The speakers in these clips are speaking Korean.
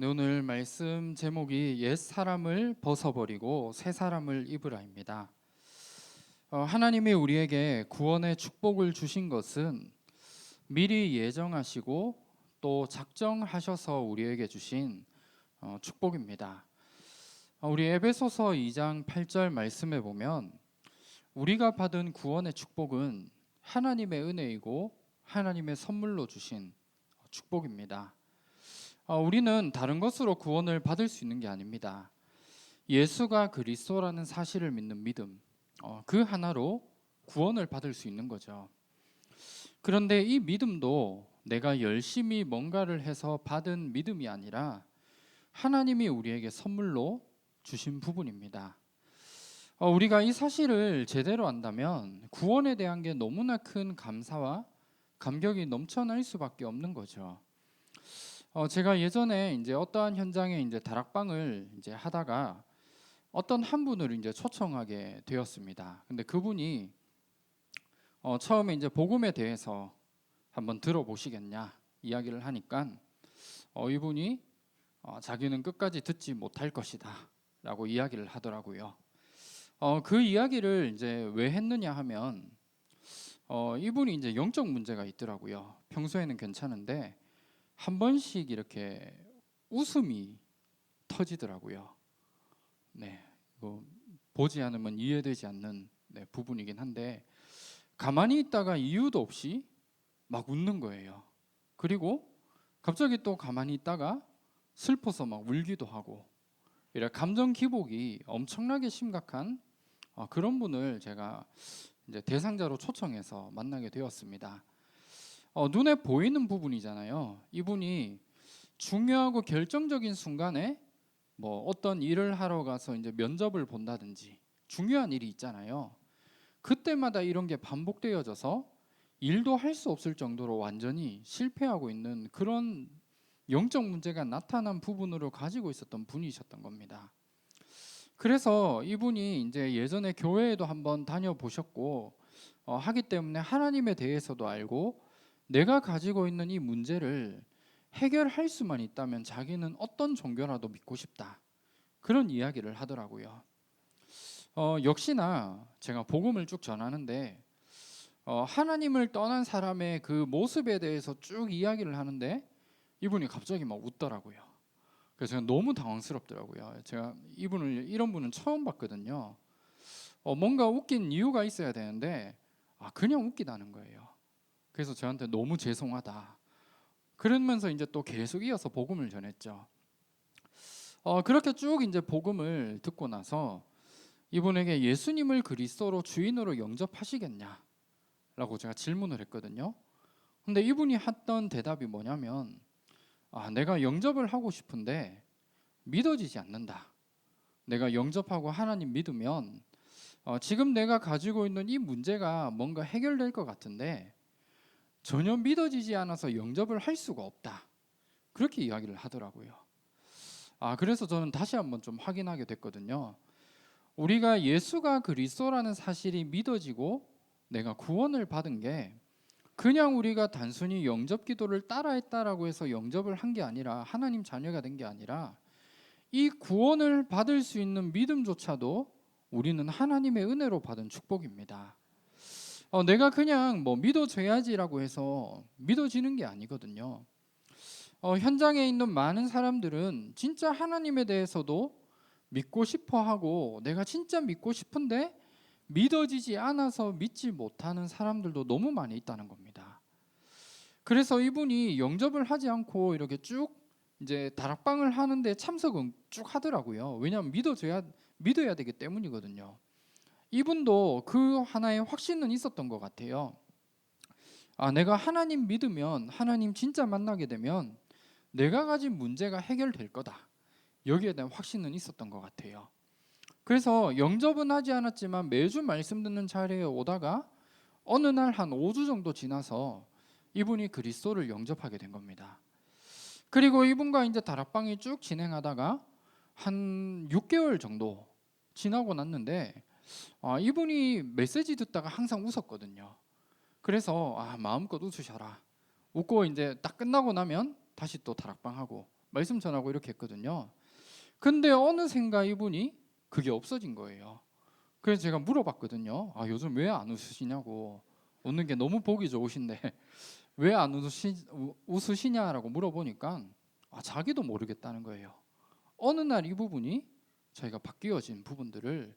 네, 오늘 말씀 제목이 옛 사람을 벗어버리고 새 사람을 입으라입니다. 하나님이 우리에게 구원의 축복을 주신 것은 미리 예정하시고 또 작정하셔서 우리에게 주신 축복입니다. 우리 에베소서 2장 8절 말씀에 보면 우리가 받은 구원의 축복은 하나님의 은혜이고 하나님의 선물로 주신 축복입니다. 우리는 다른 것으로 구원을 받을 수 있는 게 아닙니다. 예수가 그리스도라는 사실을 믿는 믿음, 그 하나로 구원을 받을 수 있는 거죠. 그런데 이 믿음도 내가 열심히 뭔가를 해서 받은 믿음이 아니라 하나님이 우리에게 선물로 주신 부분입니다. 우리가 이 사실을 제대로 안다면 구원에 대한 게 너무나 큰 감사와 감격이 넘쳐날 수밖에 없는 거죠. 제가 예전에 이제 어떠한 현장에 이제 다락방을 이제 하다가 어떤 한 분을 이제 초청하게 되었습니다. 근데 그분이 처음에 이제 복음에 대해서 한번 들어보시겠냐 이야기를 하니까 이분이 자기는 끝까지 듣지 못할 것이다라고 이야기를 하더라고요. 그 이야기를 이제 왜 했느냐 하면 이분이 이제 영적 문제가 있더라고요. 평소에는 괜찮은데 한 번씩 이렇게 웃음이 터지더라고요. 네, 보지 않으면 이해되지 않는 부분이긴 한데 가만히 있다가 이유도 없이 막 웃는 거예요. 그리고 갑자기 또 가만히 있다가 슬퍼서 막 울기도 하고 이런 감정 기복이 엄청나게 심각한 그런 분을 제가 이제 대상자로 초청해서 만나게 되었습니다. 눈에 보이는 부분이잖아요. 이분이 중요하고 결정적인 순간에 뭐 어떤 일을 하러 가서 이제 면접을 본다든지 중요한 일이 있잖아요. 그때마다 이런 게 반복되어져서 일도 할 수 없을 정도로 완전히 실패하고 있는 그런 영적 문제가 나타난 부분으로 가지고 있었던 분이셨던 겁니다. 그래서 이분이 이제 예전에 교회에도 한번 다녀보셨고 하기 때문에 하나님에 대해서도 알고 내가 가지고 있는 이 문제를 해결할 수만 있다면 자기는 어떤 종교라도 믿고 싶다. 그런 이야기를 하더라고요. 역시나 제가 복음을 쭉 전하는데 하나님을 떠난 사람의 그 모습에 대해서 쭉 이야기를 하는데 이분이 갑자기 막 웃더라고요. 그래서 제가 너무 당황스럽더라고요. 제가 이런 분은 처음 봤거든요. 뭔가 웃긴 이유가 있어야 되는데 그냥 웃기다는 거예요. 그래서 저한테 너무 죄송하다. 그러면서 이제 또 계속 이어서 복음을 전했죠. 그렇게 쭉 이제 복음을 듣고 나서 이분에게 예수님을 그리스도로 주인으로 영접하시겠냐라고 제가 질문을 했거든요. 근데 이분이 했던 대답이 뭐냐면 내가 영접을 하고 싶은데 믿어지지 않는다. 내가 영접하고 하나님 믿으면 지금 내가 가지고 있는 이 문제가 뭔가 해결될 것 같은데 전혀 믿어지지 않아서 영접을 할 수가 없다. 그렇게 이야기를 하더라고요. 그래서 저는 다시 한번 좀 확인하게 됐거든요. 우리가 예수가 그리스도라는 사실이 믿어지고 내가 구원을 받은 게 그냥 우리가 단순히 영접 기도를 따라했다라고 해서 영접을 한 게 아니라 하나님 자녀가 된 게 아니라 이 구원을 받을 수 있는 믿음조차도 우리는 하나님의 은혜로 받은 축복입니다. 내가 그냥 뭐 믿어줘야지라고 해서 믿어지는 게 아니거든요. 현장에 있는 많은 사람들은 진짜 하나님에 대해서도 믿고 싶어 하고 내가 진짜 믿고 싶은데 믿어지지 않아서 믿지 못하는 사람들도 너무 많이 있다는 겁니다. 그래서 이분이 영접을 하지 않고 이렇게 쭉 이제 다락방을 하는데 참석은 쭉 하더라고요. 왜냐하면 믿어야 되기 때문이거든요. 이분도 그 하나의 확신은 있었던 것 같아요. 내가 하나님 믿으면 하나님 진짜 만나게 되면 내가 가진 문제가 해결될 거다. 여기에 대한 확신은 있었던 것 같아요. 그래서 영접은 하지 않았지만 매주 말씀 듣는 자리에 오다가 어느 날 한 5주 정도 지나서 이분이 그리스도를 영접하게 된 겁니다. 그리고 이분과 이제 다락방이 쭉 진행하다가 한 6개월 정도 지나고 났는데 이분이 메시지 듣다가 항상 웃었거든요. 그래서 마음껏 웃으셔라. 웃고 이제 딱 끝나고 나면 다시 또 다락방하고 말씀 전하고 이렇게 했거든요. 근데 어느샌가 이분이 그게 없어진 거예요. 그래서 제가 물어봤거든요. 아, 요즘 왜 안 웃으시냐고. 웃는 게 너무 보기 좋으신데 왜 안 웃으시냐라고 물어보니까 자기도 모르겠다는 거예요. 어느 날 이 부분이 저희가 바뀌어진 부분들을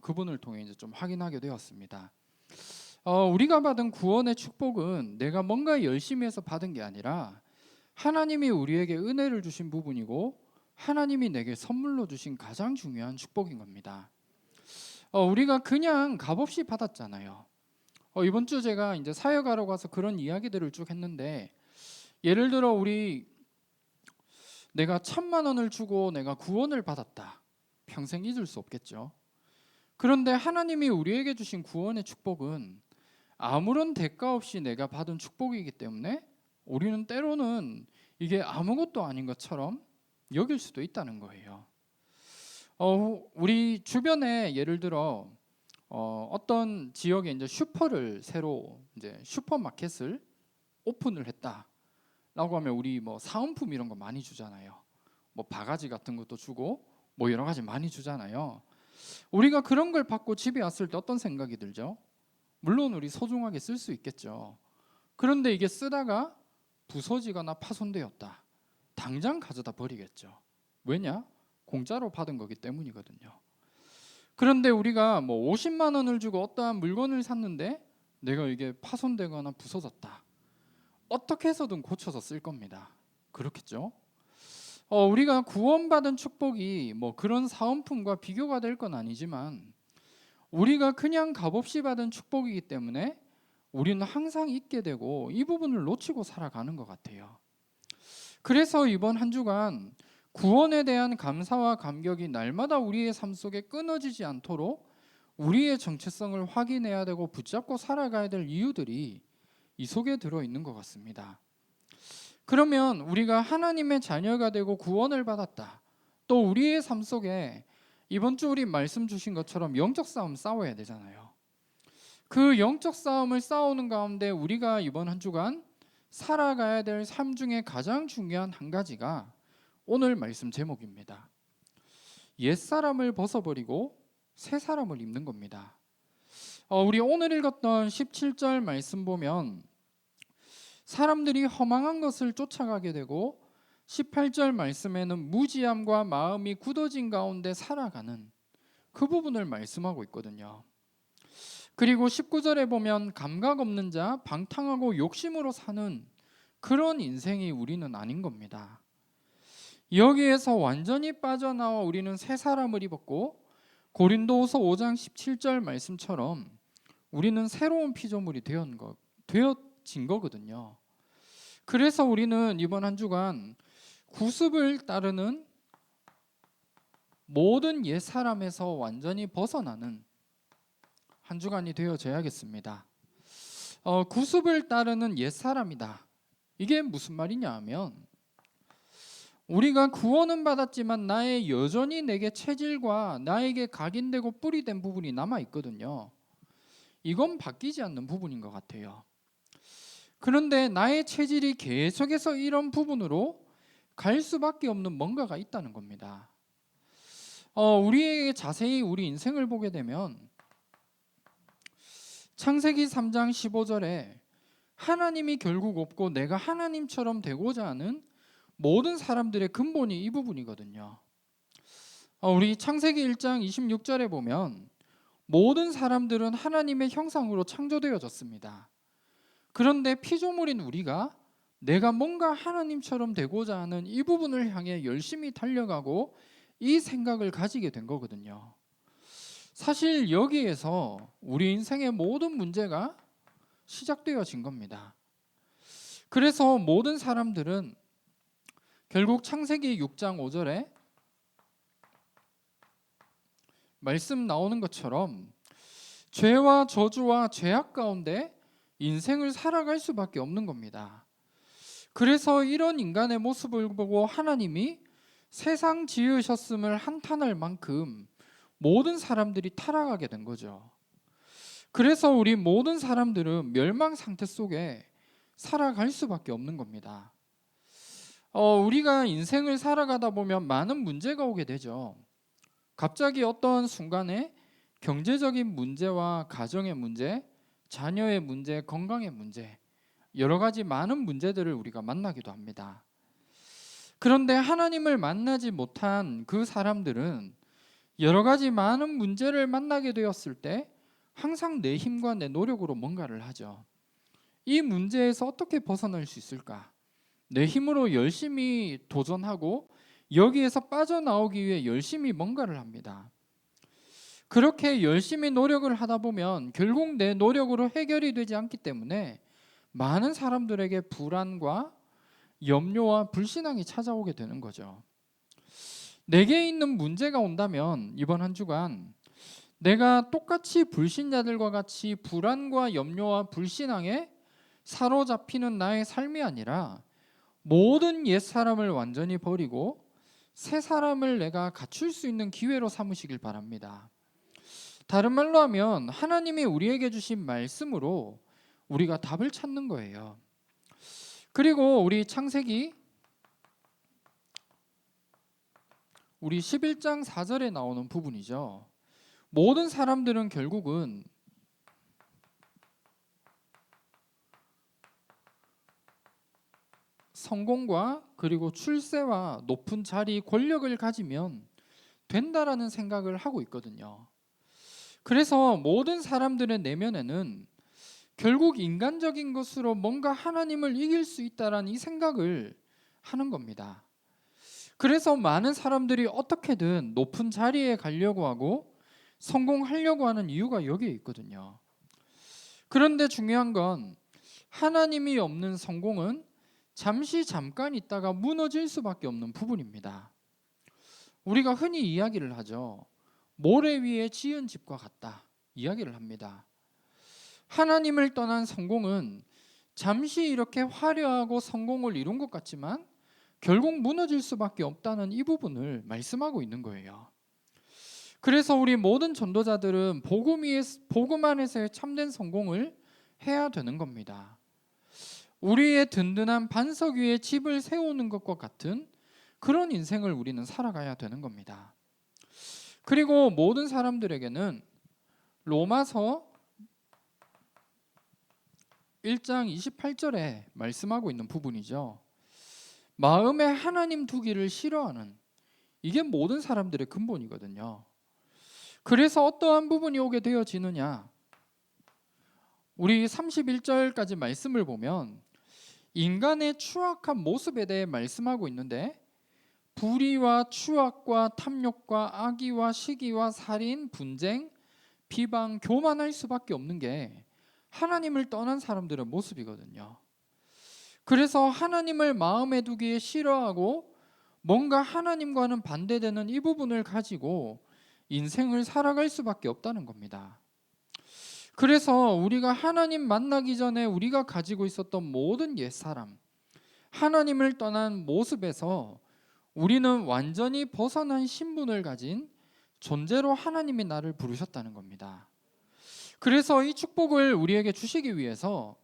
그분을 통해 이제 좀 확인하게 되었습니다. 우리가 받은 구원의 축복은 내가 뭔가 열심히 해서 받은 게 아니라 하나님이 우리에게 은혜를 주신 부분이고 하나님이 내게 선물로 주신 가장 중요한 축복인 겁니다. 우리가 그냥 값없이 받았잖아요. 이번 주 제가 이제 사역하러 가서 그런 이야기들을 쭉 했는데, 예를 들어 내가 1,000,000원을 주고 내가 구원을 받았다. 평생 잊을 수 없겠죠. 그런데 하나님이 우리에게 주신 구원의 축복은 아무런 대가 없이 내가 받은 축복이기 때문에 우리는 때로는 이게 아무것도 아닌 것처럼 여길 수도 있다는 거예요. 우리 주변에 예를 들어 어떤 지역에 이제 슈퍼를 새로 이제 슈퍼마켓을 오픈을 했다라고 하면 우리 뭐 사은품 이런 거 많이 주잖아요. 뭐 바가지 같은 것도 주고 뭐 여러 가지 많이 주잖아요. 우리가 그런 걸 받고 집에 왔을 때 어떤 생각이 들죠? 물론 우리 소중하게 쓸 수 있겠죠. 그런데 이게 쓰다가 부서지거나 파손되었다. 당장 가져다 버리겠죠. 왜냐? 공짜로 받은 거기 때문이거든요. 그런데 우리가 뭐 50만 원을 주고 어떠한 물건을 샀는데 내가 이게 파손되거나 부서졌다. 어떻게 해서든 고쳐서 쓸 겁니다. 그렇겠죠? 우리가 구원받은 축복이 뭐 그런 사은품과 비교가 될 건 아니지만 우리가 그냥 값없이 받은 축복이기 때문에 우리는 항상 잊게 되고 이 부분을 놓치고 살아가는 것 같아요. 그래서 이번 한 주간 구원에 대한 감사와 감격이 날마다 우리의 삶 속에 끊어지지 않도록 우리의 정체성을 확인해야 되고 붙잡고 살아가야 될 이유들이 이 속에 들어있는 것 같습니다. 그러면 우리가 하나님의 자녀가 되고 구원을 받았다. 또 우리의 삶 속에 이번 주 우리 말씀 주신 것처럼 영적 싸움 싸워야 되잖아요. 그 영적 싸움을 싸우는 가운데 우리가 이번 한 주간 살아가야 될 삶 중에 가장 중요한 한 가지가 오늘 말씀 제목입니다. 옛사람을 벗어버리고 새 사람을 입는 겁니다. 우리 오늘 읽었던 17절 말씀 보면 사람들이 허망한 것을 쫓아가게 되고 18절 말씀에는 무지함과 마음이 굳어진 가운데 살아가는 그 부분을 말씀하고 있거든요. 그리고 19절에 보면 감각 없는 자, 방탕하고 욕심으로 사는 그런 인생이 우리는 아닌 겁니다. 여기에서 완전히 빠져나와 우리는 새 사람을 입었고 고린도후서 5장 17절 말씀처럼 우리는 새로운 피조물이 되어진 거거든요. 그래서 우리는 이번 한 주간 구습을 따르는 모든 옛 사람에서 완전히 벗어나는 한 주간이 되어져야겠습니다. 구습을 따르는 옛 사람이다. 이게 무슨 말이냐 하면 우리가 구원은 받았지만 나의 여전히 내게 체질과 나에게 각인되고 뿌리된 부분이 남아 있거든요. 이건 바뀌지 않는 부분인 것 같아요. 그런데 나의 체질이 계속해서 이런 부분으로 갈 수밖에 없는 뭔가가 있다는 겁니다. 우리에게 자세히 우리 인생을 보게 되면 창세기 3장 15절에 하나님이 결국 없고 내가 하나님처럼 되고자 하는 모든 사람들의 근본이 이 부분이거든요. 우리 창세기 1장 26절에 보면 모든 사람들은 하나님의 형상으로 창조되어졌습니다. 그런데 피조물인 우리가 내가 뭔가 하나님처럼 되고자 하는 이 부분을 향해 열심히 달려가고 이 생각을 가지게 된 거거든요. 사실 여기에서 우리 인생의 모든 문제가 시작되어진 겁니다. 그래서 모든 사람들은 결국 창세기 6장 5절에 말씀 나오는 것처럼 죄와 저주와 죄악 가운데 인생을 살아갈 수밖에 없는 겁니다. 그래서 이런 인간의 모습을 보고 하나님이 세상 지으셨음을 한탄할 만큼 모든 사람들이 타락하게 된 거죠. 그래서 우리 모든 사람들은 멸망 상태 속에 살아갈 수밖에 없는 겁니다. 우리가 인생을 살아가다 보면 많은 문제가 오게 되죠. 갑자기 어떤 순간에 경제적인 문제와 가정의 문제, 자녀의 문제, 건강의 문제, 여러 가지 많은 문제들을 우리가 만나기도 합니다. 그런데 하나님을 만나지 못한 그 사람들은 여러 가지 많은 문제를 만나게 되었을 때 항상 내 힘과 내 노력으로 뭔가를 하죠. 이 문제에서 어떻게 벗어날 수 있을까? 내 힘으로 열심히 도전하고 여기에서 빠져나오기 위해 열심히 뭔가를 합니다. 그렇게 열심히 노력을 하다 보면 결국 내 노력으로 해결이 되지 않기 때문에 많은 사람들에게 불안과 염려와 불신앙이 찾아오게 되는 거죠. 내게 있는 문제가 온다면 이번 한 주간 내가 똑같이 불신자들과 같이 불안과 염려와 불신앙에 사로잡히는 나의 삶이 아니라 모든 옛사람을 완전히 버리고 새 사람을 내가 갖출 수 있는 기회로 삼으시길 바랍니다. 다른 말로 하면 하나님이 우리에게 주신 말씀으로 우리가 답을 찾는 거예요. 그리고 우리 창세기 우리 11장 4절에 나오는 부분이죠. 모든 사람들은 결국은 성공과 그리고 출세와 높은 자리, 권력을 가지면 된다라는 생각을 하고 있거든요. 그래서 모든 사람들의 내면에는 결국 인간적인 것으로 뭔가 하나님을 이길 수 있다라는 이 생각을 하는 겁니다. 그래서 많은 사람들이 어떻게든 높은 자리에 가려고 하고 성공하려고 하는 이유가 여기에 있거든요. 그런데 중요한 건 하나님이 없는 성공은 잠깐 있다가 무너질 수밖에 없는 부분입니다. 우리가 흔히 이야기를 하죠. 모래 위에 지은 집과 같다 이야기를 합니다. 하나님을 떠난 성공은 잠시 이렇게 화려하고 성공을 이룬 것 같지만 결국 무너질 수밖에 없다는 이 부분을 말씀하고 있는 거예요. 그래서 우리 모든 전도자들은 복음 안에서의 참된 성공을 해야 되는 겁니다. 우리의 든든한 반석 위에 집을 세우는 것과 같은 그런 인생을 우리는 살아가야 되는 겁니다. 그리고 모든 사람들에게는 로마서 1장 28절에 말씀하고 있는 부분이죠. 마음에 하나님 두기를 싫어하는, 이게 모든 사람들의 근본이거든요. 그래서 어떠한 부분이 오게 되어지느냐, 우리 31절까지 말씀을 보면 인간의 추악한 모습에 대해 말씀하고 있는데 불의와 추악과 탐욕과 악의와 시기와 살인, 분쟁, 비방, 교만할 수밖에 없는 게 하나님을 떠난 사람들의 모습이거든요. 그래서 하나님을 마음에 두기에 싫어하고 뭔가 하나님과는 반대되는 이 부분을 가지고 인생을 살아갈 수밖에 없다는 겁니다. 그래서 우리가 하나님 만나기 전에 우리가 가지고 있었던 모든 옛사람, 하나님을 떠난 모습에서 우리는 완전히 벗어난 신분을 가진 존재로 하나님이 나를 부르셨다는 겁니다. 그래서 이 축복을 우리에게 주시기 위해서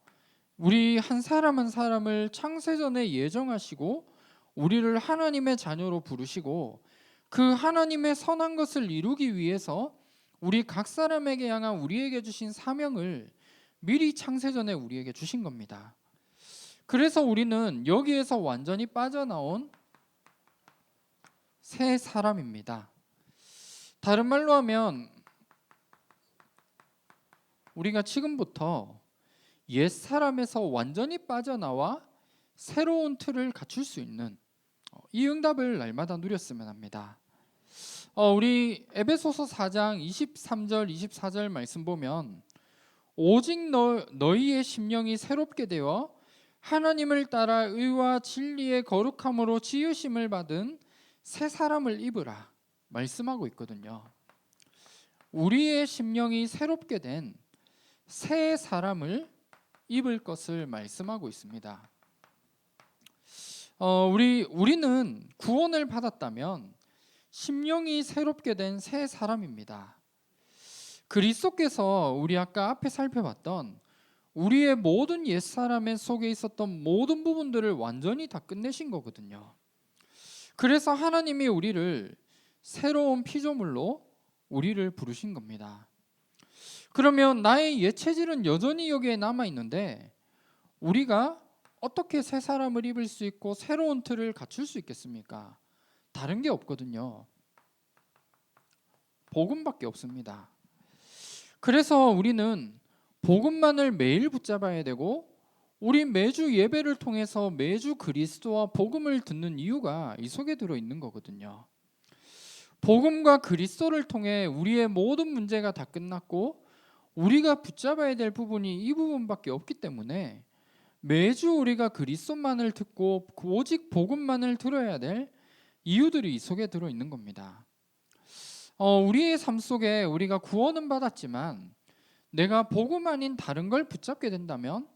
우리 한 사람 한 사람을 창세전에 예정하시고 우리를 하나님의 자녀로 부르시고 그 하나님의 선한 것을 이루기 위해서 우리 각 사람에게 향한 우리에게 주신 사명을 미리 창세전에 우리에게 주신 겁니다. 그래서 우리는 여기에서 완전히 빠져나온 새 사람입니다. 다른 말로 하면 우리가 지금부터 옛 사람에서 완전히 빠져나와 새로운 틀을 갖출 수 있는 이 응답을 날마다 누렸으면 합니다. 우리 에베소서 4장 23절 24절 말씀 보면 오직 너희의 심령이 새롭게 되어 하나님을 따라 의와 진리의 거룩함으로 지으심을 받은 새 사람을 입으라 말씀하고 있거든요. 우리의 심령이 새롭게 된 새 사람을 입을 것을 말씀하고 있습니다. 우리는 구원을 받았다면 심령이 새롭게 된 새 사람입니다. 그리스도께서 우리 아까 앞에 살펴봤던 우리의 모든 옛사람의 속에 있었던 모든 부분들을 완전히 다 끝내신 거거든요. 그래서 하나님이 우리를 새로운 피조물로 우리를 부르신 겁니다. 그러면 나의 옛 체질은 여전히 여기에 남아 있는데 우리가 어떻게 새 사람을 입을 수 있고 새로운 틀을 갖출 수 있겠습니까? 다른 게 없거든요. 복음밖에 없습니다. 그래서 우리는 복음만을 매일 붙잡아야 되고 우리 매주 예배를 통해서 매주 그리스도와 복음을 듣는 이유가 이 속에 들어 있는 거거든요. 복음과 그리스도를 통해 우리의 모든 문제가 다 끝났고 우리가 붙잡아야 될 부분이 이 부분밖에 없기 때문에 매주 우리가 그리스도만을 듣고 오직 복음만을 들어야 될 이유들이 이 속에 들어 있는 겁니다. 우리의 삶 속에 우리가 구원은 받았지만 내가 복음 아닌 다른 걸 붙잡게 된다면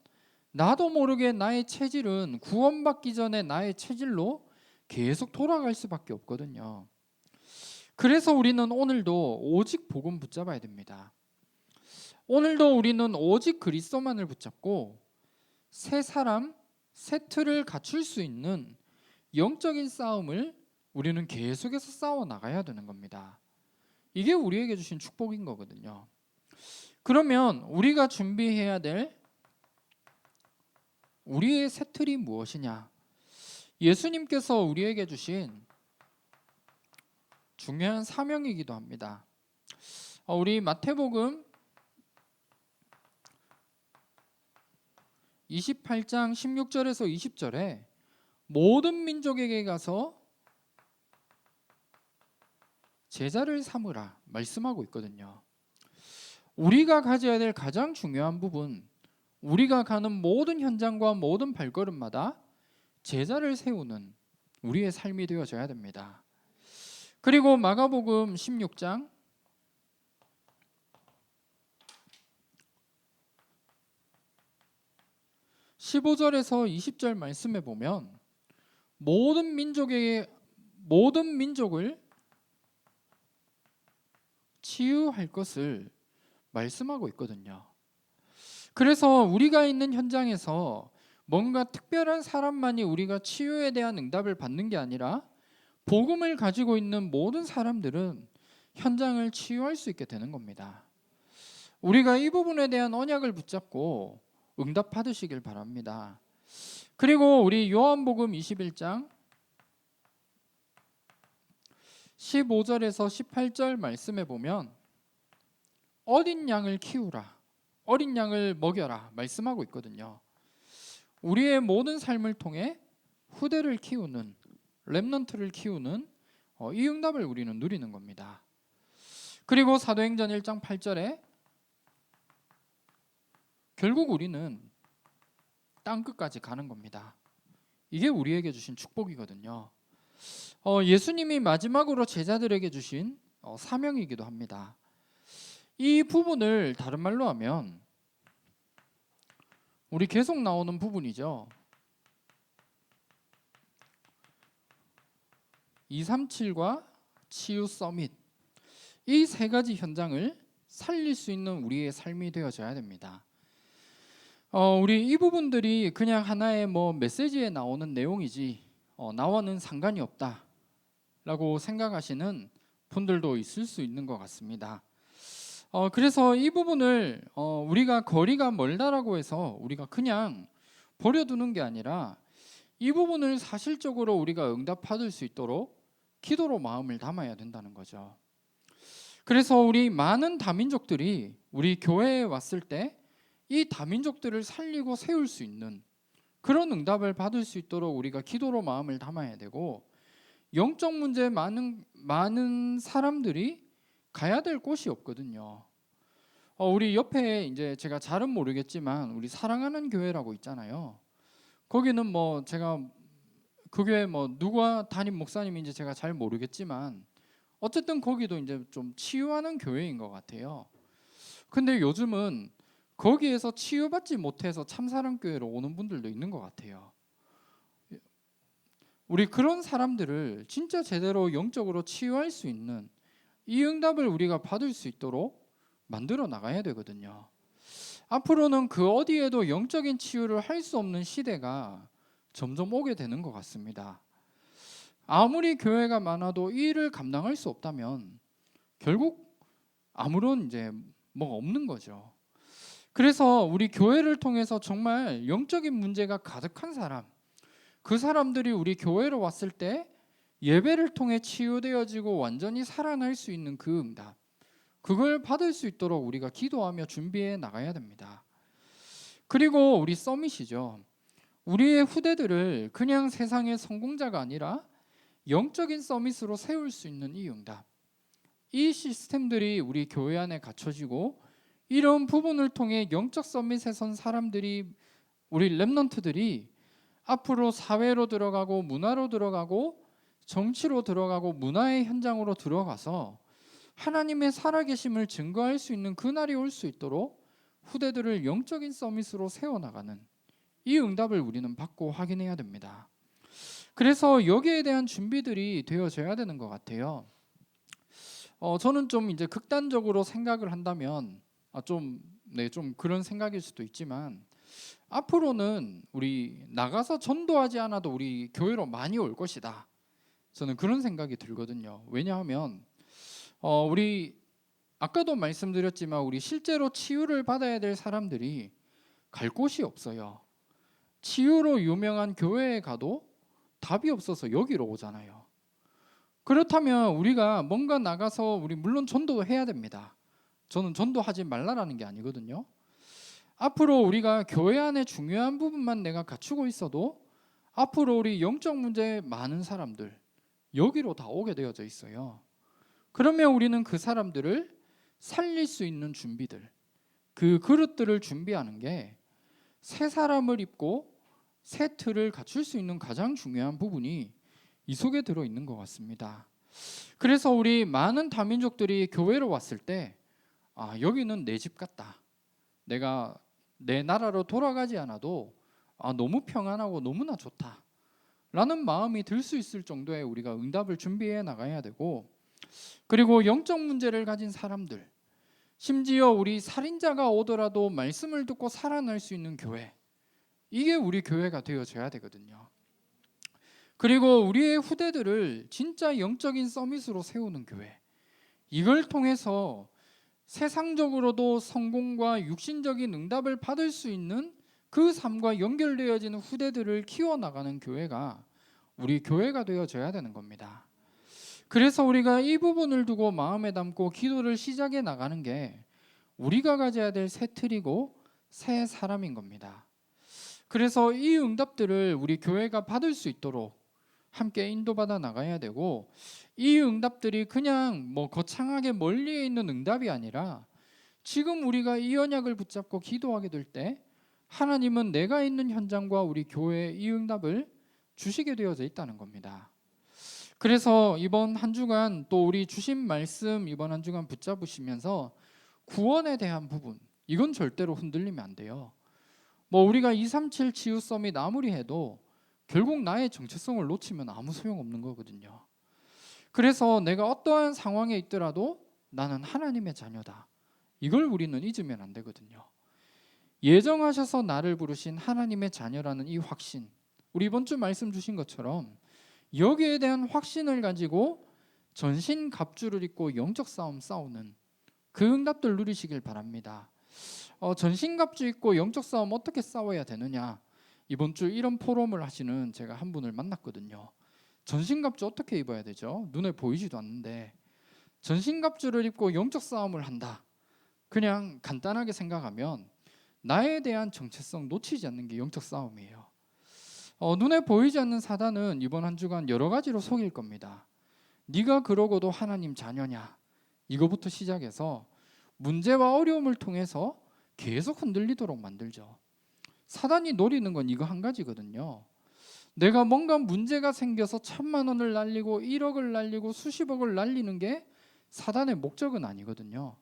나도 모르게 나의 체질은 구원받기 전에 나의 체질로 계속 돌아갈 수밖에 없거든요. 그래서 우리는 오늘도 오직 복음 붙잡아야 됩니다. 오늘도 우리는 오직 그리스도만을 붙잡고 새 사람, 새 틀을 갖출 수 있는 영적인 싸움을 우리는 계속해서 싸워 나가야 되는 겁니다. 이게 우리에게 주신 축복인 거거든요. 그러면 우리가 준비해야 될 우리의 새 틀이 무엇이냐? 예수님께서 우리에게 주신 중요한 사명이기도 합니다. 우리 마태복음 28장 16절에서 20절에 모든 민족에게 가서 제자를 삼으라 말씀하고 있거든요. 우리가 가져야 될 가장 중요한 부분, 우리가 가는 모든 현장과 모든 발걸음마다 제자를 세우는 우리의 삶이 되어져야 됩니다. 그리고 마가복음 16장 15절에서 20절 말씀에 보면 모든 민족을 치유할 것을 말씀하고 있거든요. 그래서 우리가 있는 현장에서 뭔가 특별한 사람만이 우리가 치유에 대한 응답을 받는 게 아니라 복음을 가지고 있는 모든 사람들은 현장을 치유할 수 있게 되는 겁니다. 우리가 이 부분에 대한 언약을 붙잡고 응답 받으시길 바랍니다. 그리고 우리 요한복음 21장 15절에서 18절 말씀에 보면 어린 양을 키우라, 어린 양을 먹여라 말씀하고 있거든요. 우리의 모든 삶을 통해 후대를 키우는, 렘넌트를 키우는 이 응답을 우리는 누리는 겁니다. 그리고 사도행전 1장 8절에 결국 우리는 땅끝까지 가는 겁니다. 이게 우리에게 주신 축복이거든요. 예수님이 마지막으로 제자들에게 주신 사명이기도 합니다. 이 부분을 다른 말로 하면 우리 계속 나오는 부분이죠. 237과 치유 서밋, 이 세 가지 현장을 살릴 수 있는 우리의 삶이 되어져야 됩니다. 우리 이 부분들이 그냥 하나의 메시지에 나오는 내용이지 나와는 상관이 없다라고 생각하시는 분들도 있을 수 있는 것 같습니다. 그래서 이 부분을 우리가 거리가 멀다라고 해서 우리가 그냥 버려두는 게 아니라 이 부분을 사실적으로 우리가 응답받을 수 있도록 기도로 마음을 담아야 된다는 거죠. 그래서 우리 많은 다민족들이 우리 교회에 왔을 때 이 다민족들을 살리고 세울 수 있는 그런 응답을 받을 수 있도록 우리가 기도로 마음을 담아야 되고, 영적 문제 많은 사람들이 가야 될 곳이 없거든요. 우리 옆에 이제 제가 잘은 모르겠지만 우리 사랑하는 교회라고 있잖아요. 거기는 제가 그 교회 누가 담임 목사님인지 제가 잘 모르겠지만 어쨌든 거기도 이제 좀 치유하는 교회인 것 같아요. 근데 요즘은 거기에서 치유받지 못해서 참사랑교회로 오는 분들도 있는 것 같아요. 우리 그런 사람들을 진짜 제대로 영적으로 치유할 수 있는 이 응답을 우리가 받을 수 있도록 만들어 나가야 되거든요. 앞으로는 그 어디에도 영적인 치유를 할 수 없는 시대가 점점 오게 되는 것 같습니다. 아무리 교회가 많아도 이 일을 감당할 수 없다면 결국 아무런 이제 뭐가 없는 거죠. 그래서 우리 교회를 통해서 정말 영적인 문제가 가득한 사람, 그 사람들이 우리 교회로 왔을 때 예배를 통해 치유되어지고 완전히 살아날 수 있는 그 응답, 그걸 받을 수 있도록 우리가 기도하며 준비해 나가야 됩니다. 그리고 우리 서밋이죠. 우리의 후대들을 그냥 세상의 성공자가 아니라 영적인 서밋으로 세울 수 있는 이 응답, 이 시스템들이 우리 교회 안에 갖춰지고 이런 부분을 통해 영적 서밋에 선 사람들이, 우리 렘넌트들이 앞으로 사회로 들어가고 문화로 들어가고 정치로 들어가고 문화의 현장으로 들어가서 하나님의 살아계심을 증거할 수 있는 그날이 올 수 있도록 후대들을 영적인 서밋으로 세워나가는 이 응답을 우리는 받고 확인해야 됩니다. 그래서 여기에 대한 준비들이 되어져야 되는 것 같아요. 저는 좀 이제 극단적으로 생각을 한다면 좀 그런 생각일 수도 있지만, 앞으로는 우리 나가서 전도하지 않아도 우리 교회로 많이 올 것이다. 저는 그런 생각이 들거든요. 왜냐하면 우리 아까도 말씀드렸지만 우리 실제로 치유를 받아야 될 사람들이 갈 곳이 없어요. 치유로 유명한 교회에 가도 답이 없어서 여기로 오잖아요. 그렇다면 우리가 뭔가 나가서 우리 물론 전도도 해야 됩니다. 저는 전도하지 말라라는 게 아니거든요. 앞으로 우리가 교회 안에 중요한 부분만 내가 갖추고 있어도 앞으로 우리 영적 문제 많은 사람들 여기로 다 오게 되어져 있어요. 그러면 우리는 그 사람들을 살릴 수 있는 준비들, 그 그릇들을 준비하는 게 새 사람을 입고 새 틀을 갖출 수 있는 가장 중요한 부분이 이 속에 들어있는 것 같습니다. 그래서 우리 많은 다민족들이 교회로 왔을 때 여기는 내 집 같다, 내가 내 나라로 돌아가지 않아도 너무 평안하고 너무나 좋다 라는 마음이 들 수 있을 정도의 우리가 응답을 준비해 나가야 되고, 그리고 영적 문제를 가진 사람들, 심지어 우리 살인자가 오더라도 말씀을 듣고 살아날 수 있는 교회, 이게 우리 교회가 되어져야 되거든요. 그리고 우리의 후대들을 진짜 영적인 서밋으로 세우는 교회, 이걸 통해서 세상적으로도 성공과 육신적인 응답을 받을 수 있는 그 삶과 연결되어지는 후대들을 키워나가는 교회가 우리 교회가 되어져야 되는 겁니다. 그래서 우리가 이 부분을 두고 마음에 담고 기도를 시작해 나가는 게 우리가 가져야 될 새 틀이고 새 사람인 겁니다. 그래서 이 응답들을 우리 교회가 받을 수 있도록 함께 인도받아 나가야 되고, 이 응답들이 그냥 거창하게 멀리에 있는 응답이 아니라 지금 우리가 이 언약을 붙잡고 기도하게 될 때 하나님은 내가 있는 현장과 우리 교회에 이 응답을 주시게 되어져 있다는 겁니다. 그래서 이번 한 주간 또 우리 주신 말씀 이번 한 주간 붙잡으시면서 구원에 대한 부분, 이건 절대로 흔들리면 안 돼요. 우리가 237 치유 서밋 아무리 해도 결국 나의 정체성을 놓치면 아무 소용없는 거거든요. 그래서 내가 어떠한 상황에 있더라도 나는 하나님의 자녀다, 이걸 우리는 잊으면 안 되거든요. 예정하셔서 나를 부르신 하나님의 자녀라는 이 확신, 우리 이번 주 말씀 주신 것처럼 여기에 대한 확신을 가지고 전신갑주를 입고 영적 싸움 싸우는 그 응답들 누리시길 바랍니다. 전신갑주 입고 영적 싸움 어떻게 싸워야 되느냐, 이번 주 이런 포럼을 하시는 제가 한 분을 만났거든요. 전신갑주 어떻게 입어야 되죠? 눈에 보이지도 않는데 전신갑주를 입고 영적 싸움을 한다, 그냥 간단하게 생각하면 나에 대한 정체성 놓치지 않는 게 영적 싸움이에요. 눈에 보이지 않는 사단은 이번 한 주간 여러 가지로 속일 겁니다. 네가 그러고도 하나님 자녀냐, 이거부터 시작해서 문제와 어려움을 통해서 계속 흔들리도록 만들죠. 사단이 노리는 건 이거 한 가지거든요. 내가 뭔가 문제가 생겨서 1,000만 원을 날리고 1억을 날리고 수십억을 날리는 게 사단의 목적은 아니거든요.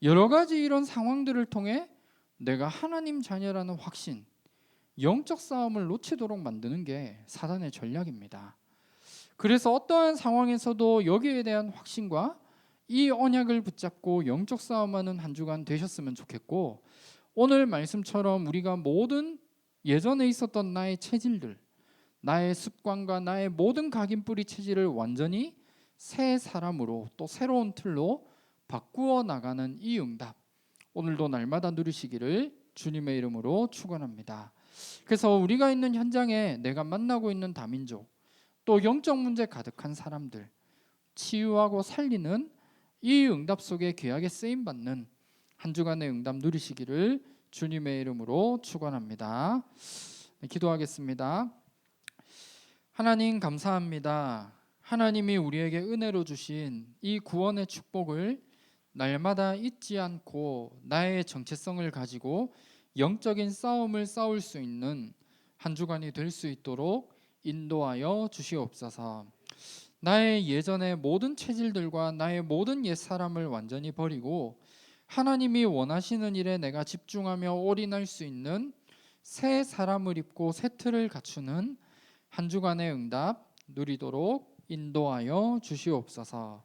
여러 가지 이런 상황들을 통해 내가 하나님 자녀라는 확신, 영적 싸움을 놓치도록 만드는 게 사단의 전략입니다. 그래서 어떠한 상황에서도 여기에 대한 확신과 이 언약을 붙잡고 영적 싸움하는 한 주간 되셨으면 좋겠고, 오늘 말씀처럼 우리가 모든 예전에 있었던 나의 체질들, 나의 습관과 나의 모든 각인뿌리 체질을 완전히 새 사람으로 또 새로운 틀로 바꾸어 나가는 이 응답, 오늘도 날마다 누리시기를 주님의 이름으로 축원합니다. 그래서 우리가 있는 현장에 내가 만나고 있는 다민족, 또 영적 문제 가득한 사람들 치유하고 살리는 이 응답 속에 귀하게 쓰임 받는 한 주간의 응답 누리시기를 주님의 이름으로 축원합니다. 기도하겠습니다. 하나님 감사합니다. 하나님이 우리에게 은혜로 주신 이 구원의 축복을 날마다 잊지 않고 나의 정체성을 가지고 영적인 싸움을 싸울 수 있는 한 주간이 될 수 있도록 인도하여 주시옵소서. 나의 예전의 모든 체질들과 나의 모든 옛사람을 완전히 버리고 하나님이 원하시는 일에 내가 집중하며 올인할 수 있는 새 사람을 입고 새 틀을 갖추는 한 주간의 응답 누리도록 인도하여 주시옵소서.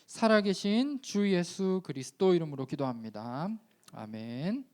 살아계신 주 예수 그리스도 이름으로 기도합니다. 아멘.